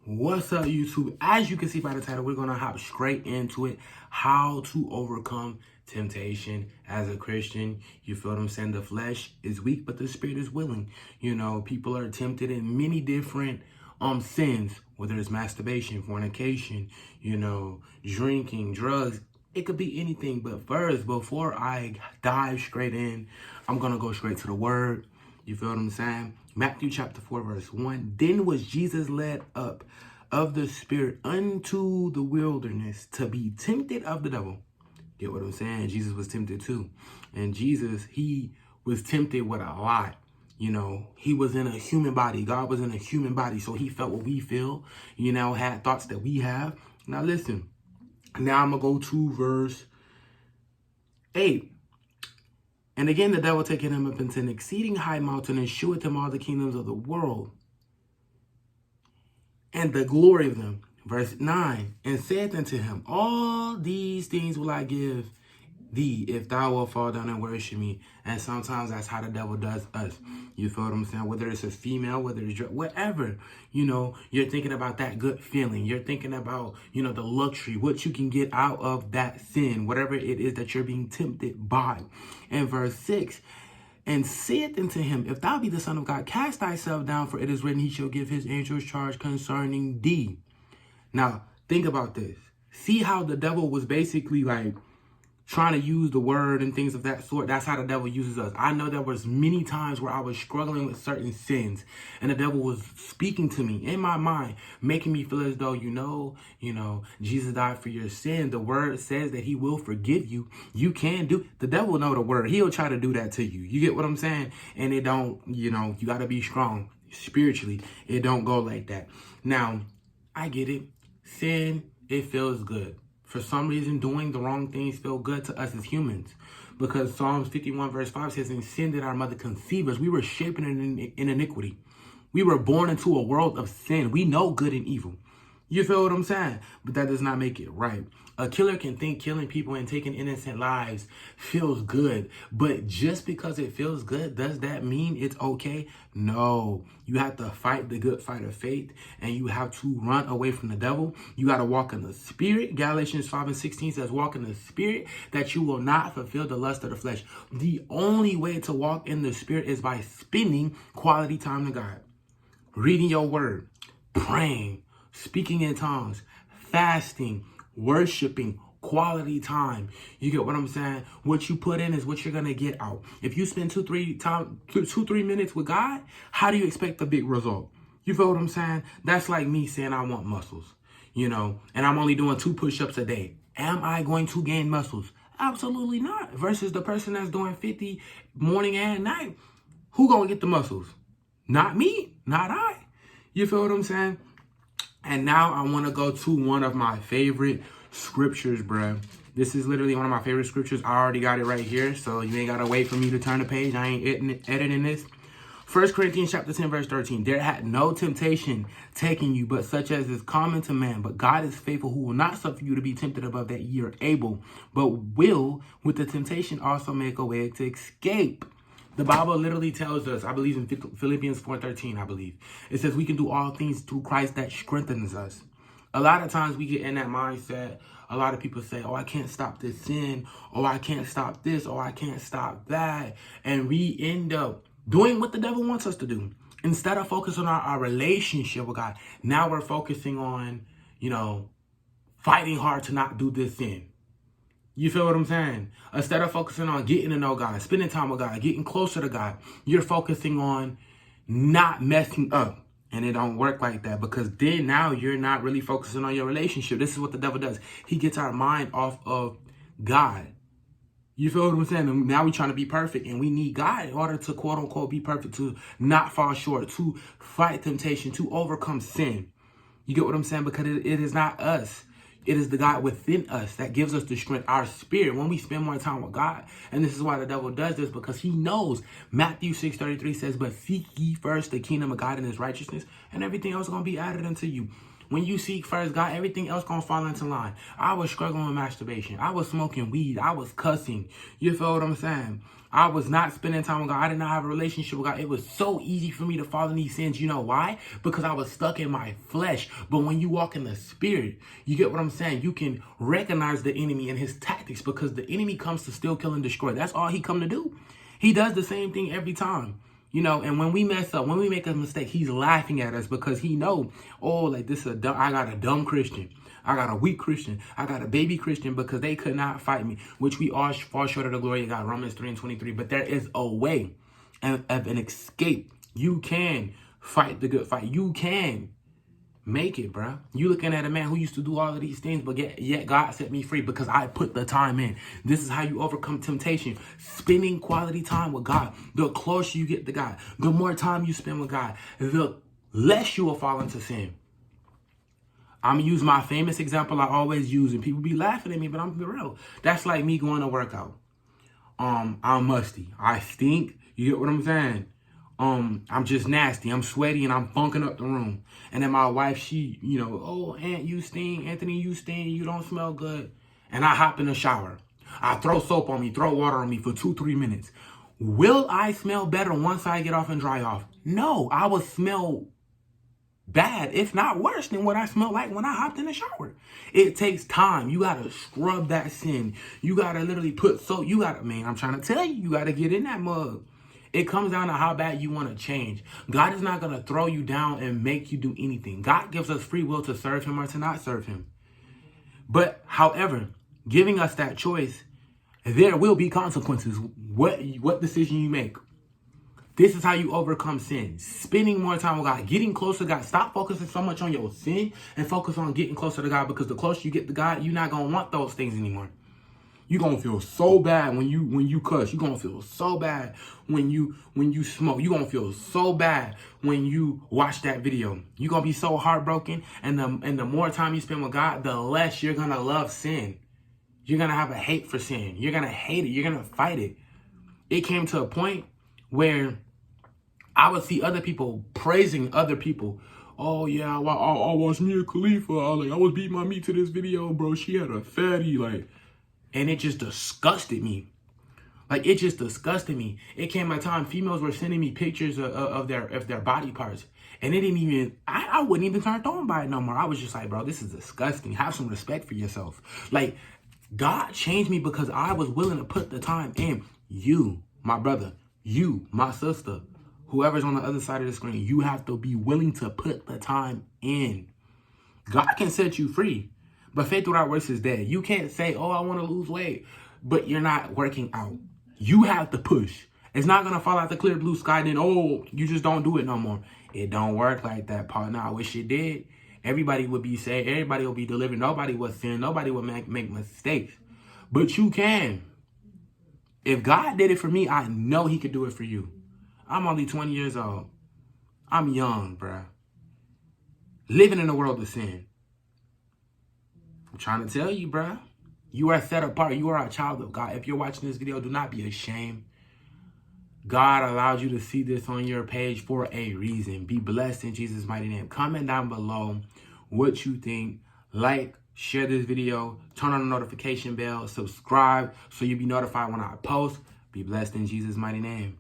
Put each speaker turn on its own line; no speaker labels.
What's up, YouTube? As you can see by the title, we're going to hop straight into it. How to overcome temptation as a Christian. You feel what I'm saying? The flesh is weak, but the spirit is willing. You know, people are tempted in many different sins, whether it's masturbation, fornication, drinking, drugs. It could be anything. But first, before I dive straight in, I'm going to go straight to the word. You feel what I'm saying? Matthew chapter 4, verse 1. Then was Jesus led up of the Spirit unto the wilderness to be tempted of the devil. Get what I'm saying? Jesus was tempted too. And Jesus, he was tempted with a lot. He was in a human body. God was in a human body. So he felt what we feel, had thoughts that we have. Now listen, now I'm going to go to verse 8. And again, the devil taking him up into an exceeding high mountain and sheweth him all the kingdoms of the world and the glory of them. Verse 9, and saith unto him, all these things will I give thee if thou wilt fall down and worship me. And sometimes that's how the devil does us. You feel what I'm saying? Whether it's a female, whether it's whatever, you're thinking about that good feeling. You're thinking about, the luxury, what you can get out of that sin, whatever it is that you're being tempted by. And verse 6, and saith unto him, if thou be the Son of God, cast thyself down, for it is written, he shall give his angels charge concerning thee. Now, think about this. See how the devil was basically like trying to use the word and things of that sort. That's how the devil uses us. I know there was many times where I was struggling with certain sins and the devil was speaking to me in my mind, making me feel as though, Jesus died for your sin. The word says that he will forgive you. You can do, the devil know the word. He'll try to do that to you. You get what I'm saying? And it don't, you got to be strong spiritually. It don't go like that. Now, I get it. Sin, it feels good. For some reason, doing the wrong things feel good to us as humans. Because Psalms 51 verse 5 says, in sin did our mother conceive us. We were shapen in iniquity. We were born into a world of sin. We know good and evil. You feel what I'm saying? But that does not make it right. A killer can think killing people and taking innocent lives feels good. But just because it feels good, does that mean it's okay? No. You have to fight the good fight of faith. And you have to run away from the devil. You got to walk in the spirit. Galatians 5:16 says, walk in the spirit that you will not fulfill the lust of the flesh. The only way to walk in the spirit is by spending quality time to God. Reading your word. Praying. Speaking in tongues, fasting, worshiping, quality time. You get what I'm saying? What you put in is what you're going to get out. If you spend 2-3 minutes with God, how do you expect a big result? You feel what I'm saying? That's like me saying I want muscles, and I'm only doing 2 push-ups a day. Am I going to gain muscles? Absolutely not. Versus the person that's doing 50 morning and night. Who going to get the muscles? Not me, not I. You feel what I'm saying? And now I want to go to one of my favorite scriptures, bruh. This is literally one of my favorite scriptures. I already got it right here, so you ain't got to wait for me to turn the page. I ain't editing this. 1 Corinthians chapter 10, verse 13. There had no temptation taken you, but such as is common to man. But God is faithful, who will not suffer you to be tempted above that ye are able, but will with the temptation also make a way to escape. The Bible literally tells us, I believe in Philippians 4:13, I believe. It says we can do all things through Christ that strengthens us. A lot of times we get in that mindset. A lot of people say, oh, I can't stop this sin. Oh, I can't stop this. Oh, I can't stop that. And we end up doing what the devil wants us to do. Instead of focusing on our relationship with God, now we're focusing on, fighting hard to not do this sin. You feel what I'm saying? Instead of focusing on getting to know God, spending time with God, getting closer to God, you're focusing on not messing up. And it don't work like that, because then now you're not really focusing on your relationship. This is what the devil does. He gets our mind off of God. You feel what I'm saying? And now we're trying to be perfect, and we need God in order to quote unquote be perfect, to not fall short, to fight temptation, to overcome sin. You get what I'm saying? Because it is not us. It is the God within us that gives us the strength, our spirit, when we spend more time with God. And this is why the devil does this, because he knows. Matthew 6:33 says, but seek ye first the kingdom of God and his righteousness, and everything else is going to be added unto you. When you seek first God, everything else gonna fall into line. I was struggling with masturbation. I was smoking weed. I was cussing. You feel what I'm saying? I was not spending time with God. I did not have a relationship with God. It was so easy for me to fall in these sins. You know why? Because I was stuck in my flesh. But when you walk in the spirit, you get what I'm saying? You can recognize the enemy and his tactics, because the enemy comes to steal, kill, and destroy. That's all he come to do. He does the same thing every time. You know, and when we mess up, when we make a mistake, he's laughing at us because he know, oh, like this is I got a dumb Christian. I got a weak Christian. I got a baby Christian, because they could not fight me, which we all fall short of the glory of God. Romans 3:23. But there is a way of an escape. You can fight the good fight. You can make it, bro. You looking at a man who used to do all of these things, but yet God set me free because I put the time in. This is how you overcome temptation. Spending quality time with God. The closer you get to God, the more time you spend with God, the less you will fall into sin. I'm going to use my famous example I always use, and people be laughing at me, but I'm for real. That's like me going to work out. I'm musty. I stink. You get what I'm saying? I'm just nasty. I'm sweaty and I'm funking up the room. And then my wife, she, you know, oh, Aunt, you stink. Anthony, you stink. You don't smell good. And I hop in the shower. I throw soap on me, throw water on me for 2-3 minutes. Will I smell better once I get off and dry off? No, I will smell bad, if not worse, than what I smell like when I hopped in the shower. It takes time. You got to scrub that sin. You got to literally put soap. You got to, man, I'm trying to tell you, you got to get in that mug. It comes down to how bad you want to change. God is not going to throw you down and make you do anything. God gives us free will to serve him or to not serve him. But however, giving us that choice, there will be consequences. What decision you make. This is how you overcome sin. Spending more time with God, getting closer to God. Stop focusing so much on your sin and focus on getting closer to God, because the closer you get to God, you're not going to want those things anymore. You're going to feel so bad when you cuss. You're going to feel so bad when you smoke. You're going to feel so bad when you watch that video. You're going to be so heartbroken, and the more time you spend with God, the less you're going to love sin. You're going to have a hate for sin. You're going to hate it. You're going to fight it. It came to a point where I would see other people praising other people. Oh, yeah, I watched Mia Khalifa. I was beating my meat to this video, bro. She had a fatty, and it just disgusted me. It just disgusted me. It came a time females were sending me pictures of their body parts. And it didn't even, I wouldn't even turn on by it no more. I was just like, bro, this is disgusting. Have some respect for yourself. God changed me because I was willing to put the time in. You, my brother, you, my sister, whoever's on the other side of the screen, you have to be willing to put the time in. God can set you free, but faith without works is dead. You can't say, oh, I want to lose weight, but you're not working out. You have to push. It's not going to fall out the clear blue sky, then, oh, you just don't do it no more. It don't work like that, partner. I wish it did. Everybody would be saved. Everybody would be delivered. Nobody would sin. Nobody would make mistakes. But you can. If God did it for me, I know he could do it for you. I'm only 20 years old. I'm young, bruh. Living in a world of sin. I'm trying to tell you, bruh. You are set apart. You are a child of God. If you're watching this video, do not be ashamed. God allowed you to see this on your page for a reason. Be blessed in Jesus' mighty name. Comment down below what you think. Like, share this video. Turn on the notification bell. Subscribe so you'll be notified when I post. Be blessed in Jesus' mighty name.